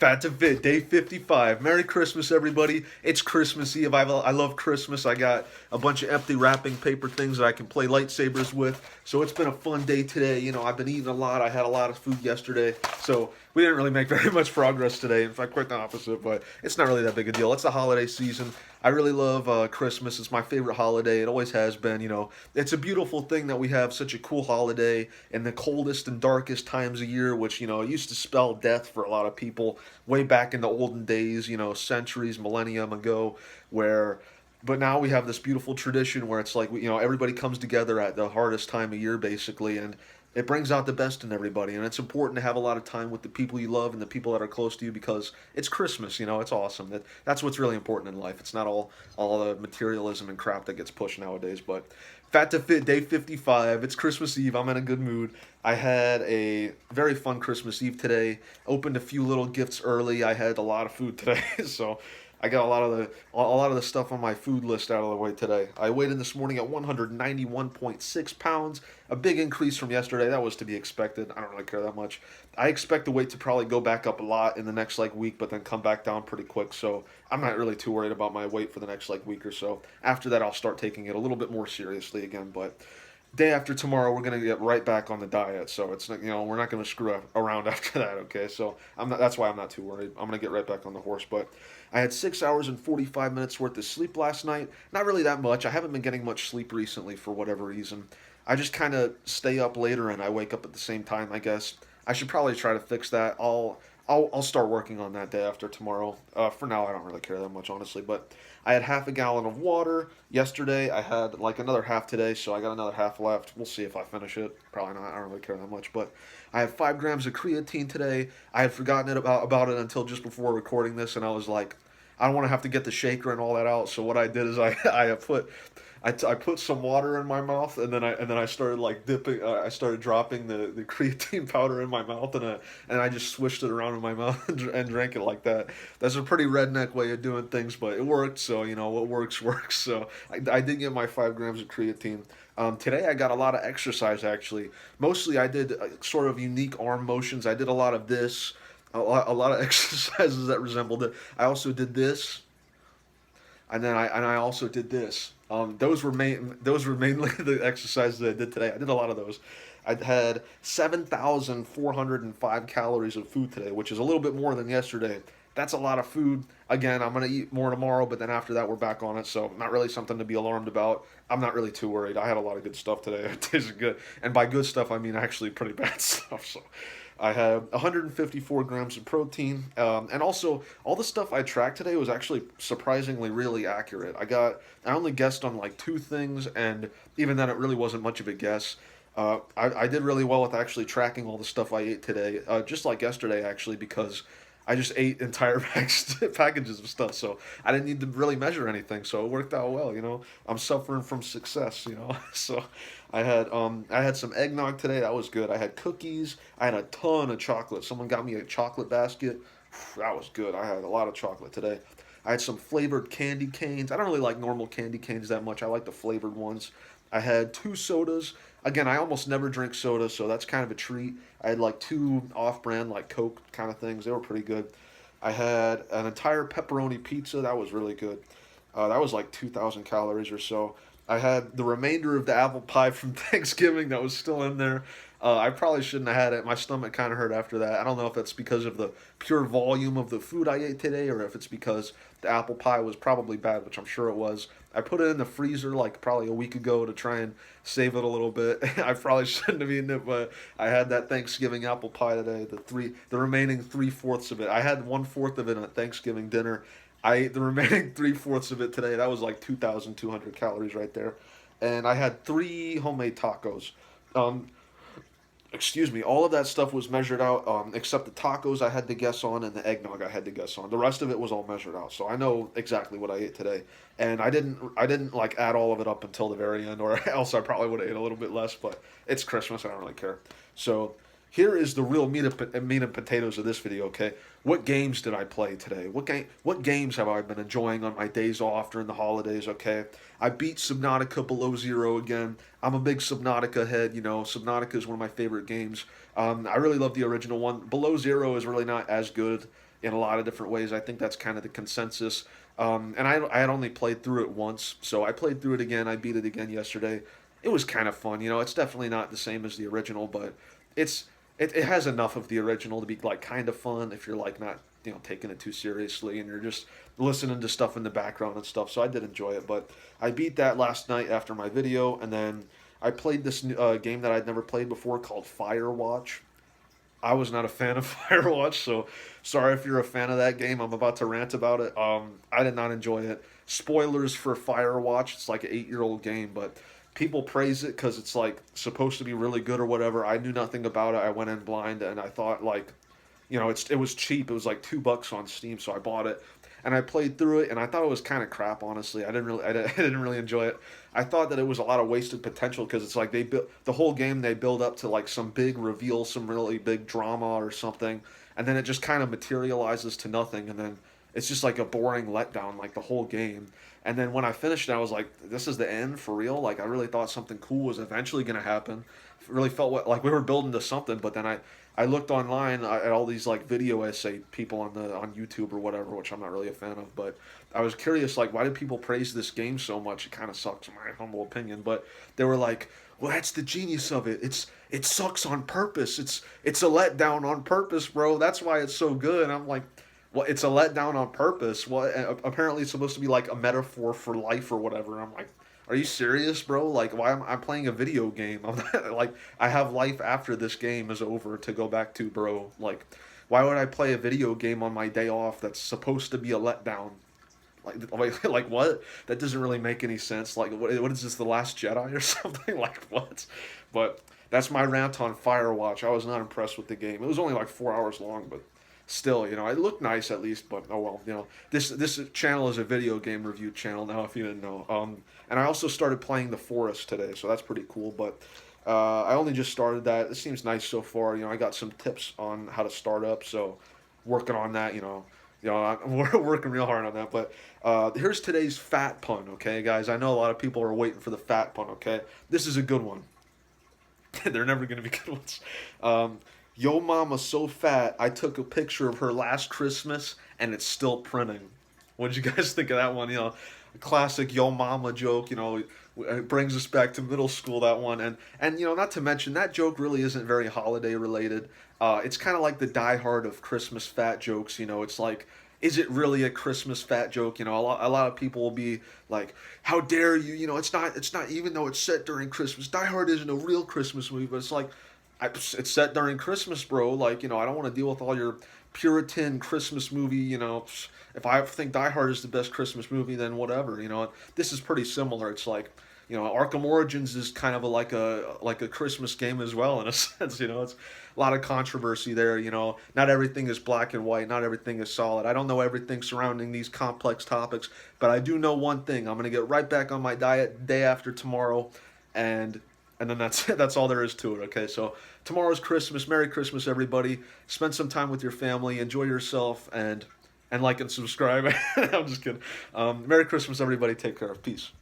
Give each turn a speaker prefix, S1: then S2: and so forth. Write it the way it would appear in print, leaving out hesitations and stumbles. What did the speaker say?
S1: Fat to Fit, day 55. Merry Christmas, everybody. It's Christmas Eve. I love Christmas. I got a bunch of empty wrapping paper things that I can play lightsabers with. So it's been a fun day today. I've been eating a lot. I had a lot of food yesterday. So we didn't really make very much progress today. In fact, quite the opposite, but it's not really that big a deal. It's the holiday season. I really love Christmas. It's my favorite holiday. It always has been. It's a beautiful thing that we have such a cool holiday in the coldest and darkest times of year, which, it used to spell death for a lot of people way back in the olden days, centuries, millennium ago, where but now we have this beautiful tradition where it's like everybody comes together at the hardest time of year basically, and it brings out the best in everybody, and it's important to have a lot of time with the people you love and the people that are close to you because it's Christmas. It's awesome. That's what's really important in life. It's not all the materialism and crap that gets pushed nowadays. But Fat to Fit, day 55. It's Christmas Eve. I'm in a good mood. I had a very fun Christmas Eve today. Opened a few little gifts early. I had a lot of food today, so I got a lot of the stuff on my food list out of the way today. I weighed in this morning at 191.6 pounds, a big increase from yesterday. That was to be expected. I don't really care that much. I expect the weight to probably go back up a lot in the next week, but then come back down pretty quick. So I'm not really too worried about my weight for the next week or so. After that, I'll start taking it a little bit more seriously again. But day after tomorrow, we're gonna get right back on the diet. So it's not, we're not gonna screw around after that. Okay, so I'm not. That's why I'm not too worried. I'm gonna get right back on the horse. But I had 6 hours and 45 minutes worth of sleep last night. Not really that much. I haven't been getting much sleep recently for whatever reason. I just kind of stay up later and I wake up at the same time. I guess I should probably try to fix that. I'll start working on that day after tomorrow. For now, I don't really care that much, honestly. But I had half a gallon of water yesterday. I had another half today, so I got another half left. We'll see if I finish it. Probably not. I don't really care that much. But I had 5 grams of creatine today. I had forgotten about it until just before recording this, and I was like, I don't want to have to get the shaker and all that out. So what I did is I put some water in my mouth, and then I started dipping. I started dropping the creatine powder in my mouth, and I just swished it around in my mouth and drank it like that. That's a pretty redneck way of doing things, but it worked. So what works works. So I did get my 5 grams of creatine. Today I got a lot of exercise actually. Mostly I did sort of unique arm motions. I did a lot of this, a lot of exercises that resembled it. I also did this, and I also did this. Those were mainly the exercises that I did today. I did a lot of those. I had 7,405 calories of food today, which is a little bit more than yesterday. That's a lot of food. Again, I'm gonna eat more tomorrow, but then after that we're back on it. So not really something to be alarmed about. I'm not really too worried. I had a lot of good stuff today. It tasted good, and by good stuff I mean actually pretty bad stuff. So I had 154 grams of protein, and also all the stuff I tracked today was actually surprisingly really accurate. I only guessed on two things, and even then it really wasn't much of a guess. I did really well with actually tracking all the stuff I ate today, just like yesterday actually, because I just ate entire packages of stuff, so I didn't need to really measure anything. So it worked out well. I'm suffering from success. So I had some eggnog today. That was good. I had cookies. I had a ton of chocolate. Someone got me a chocolate basket. That was good. I had a lot of chocolate today. I had some flavored candy canes. I don't really like normal candy canes that much. I like the flavored ones. I had 2 sodas. Again, I almost never drink soda, so that's kind of a treat. I had two off-brand Coke kind of things. They were pretty good. I had an entire pepperoni pizza. That was really good. That was 2,000 calories or so. I had the remainder of the apple pie from Thanksgiving that was still in there. I probably shouldn't have had it. My stomach kind of hurt after that. I don't know if that's because of the pure volume of the food I ate today or if it's because the apple pie was probably bad, which I'm sure it was. I put it in the freezer probably a week ago to try and save it a little bit. I probably shouldn't have eaten it, but I had that Thanksgiving apple pie today. The remaining 3/4 of it. I had 1/4 of it at Thanksgiving dinner. I ate the remaining 3/4 of it today. That was 2,200 calories right there, and I had 3 homemade tacos. Um, excuse me, all of that stuff was measured out, except the tacos I had to guess on and the eggnog I had to guess on. The rest of it was all measured out, so I know exactly what I ate today. And I didn't add all of it up until the very end, or else I probably would have ate a little bit less. But it's Christmas, I don't really care. So here is the real meat and potatoes of this video. Okay, what games did I play today? What games have I been enjoying on my days off during the holidays? Okay, I beat Subnautica Below Zero again. I'm a big Subnautica head. Subnautica is one of my favorite games. I really love the original one. Below Zero is really not as good. in a lot of different ways. I think that's kind of the consensus. And I had only played through it once, so I played through it again. I beat it again yesterday. It was kind of fun. It's definitely not the same as the original, but it's it has enough of the original to be like kind of fun if you're like not taking it too seriously and you're just listening to stuff in the background and stuff. So I did enjoy it, but I beat that last night after my video, and then I played this game that I'd never played before called Firewatch. I was not a fan of Firewatch, so sorry if you're a fan of that game. I'm about to rant about it. I did not enjoy it. Spoilers for Firewatch. It's like an 8-year-old game, but people praise it because it's like supposed to be really good or whatever. I knew nothing about it. I went in blind and I thought like, it was cheap. It was like $2 on Steam, so I bought it and I played through it and I thought it was kind of crap. Honestly, I didn't really enjoy it. I thought that it was a lot of wasted potential because it's like they build the whole game. They build up to like some big reveal, some really big drama or something, and then it just kind of materializes to nothing, and then it's just like a boring letdown like the whole game. And then when I finished it, I was like, this is the end for real? Like I really thought something cool was eventually going to happen. It really felt like we were building to something, but then I looked online at all these like video essay people on YouTube or whatever, which I'm not really a fan of, but I was curious like why did people praise this game so much? It kind of sucks in my humble opinion, but they were like, well, that's the genius of it. It sucks on purpose. It's a letdown on purpose, bro. That's why it's so good. And I'm like, well, it's a letdown on purpose. Well, apparently it's supposed to be like a metaphor for life or whatever. I'm like, are you serious, bro? Like, why am I playing a video game? I'm not, like, I have life after this game is over to go back to, bro. Like, why would I play a video game on my day off that's supposed to be a letdown? Like what? That doesn't really make any sense. Like, what is this, The Last Jedi or something? Like, what? But that's my rant on Firewatch. I was not impressed with the game. It was only like 4 hours long, but still, it looked nice at least. But oh well, this channel is a video game review channel now. If you didn't know, and I also started playing The Forest today, so that's pretty cool. But I only just started that. It seems nice so far. I got some tips on how to start up, so working on that. We're working real hard on that. But here's today's fat pun, okay, guys? I know a lot of people are waiting for the fat pun, okay? This is a good one. They're never going to be good ones. Yo mama so fat, I took a picture of her last Christmas, and it's still printing. What did you guys think of that one? A classic yo mama joke, it brings us back to middle school, that one. And not to mention, that joke really isn't very holiday related. It's kind of like the Die Hard of Christmas fat jokes. It's like, is it really a Christmas fat joke? A lot of people will be like, how dare you? It's not even though it's set during Christmas. Die Hard isn't a real Christmas movie, but it's like, it's set during Christmas, bro. Like, I don't want to deal with all your Puritan Christmas movie. If I think Die Hard is the best Christmas movie, then whatever. This is pretty similar. It's like, Arkham Origins is kind of like a Christmas game as well in a sense. It's a lot of controversy there. Not everything is black and white. Not everything is solid. I don't know everything surrounding these complex topics, but I do know one thing. I'm gonna get right back on my diet day after tomorrow, and then that's all there is to it. Okay, so tomorrow's Christmas. Merry Christmas, everybody. Spend some time with your family. Enjoy yourself, and like and subscribe. I'm just kidding. Merry Christmas, everybody. Take care. Peace.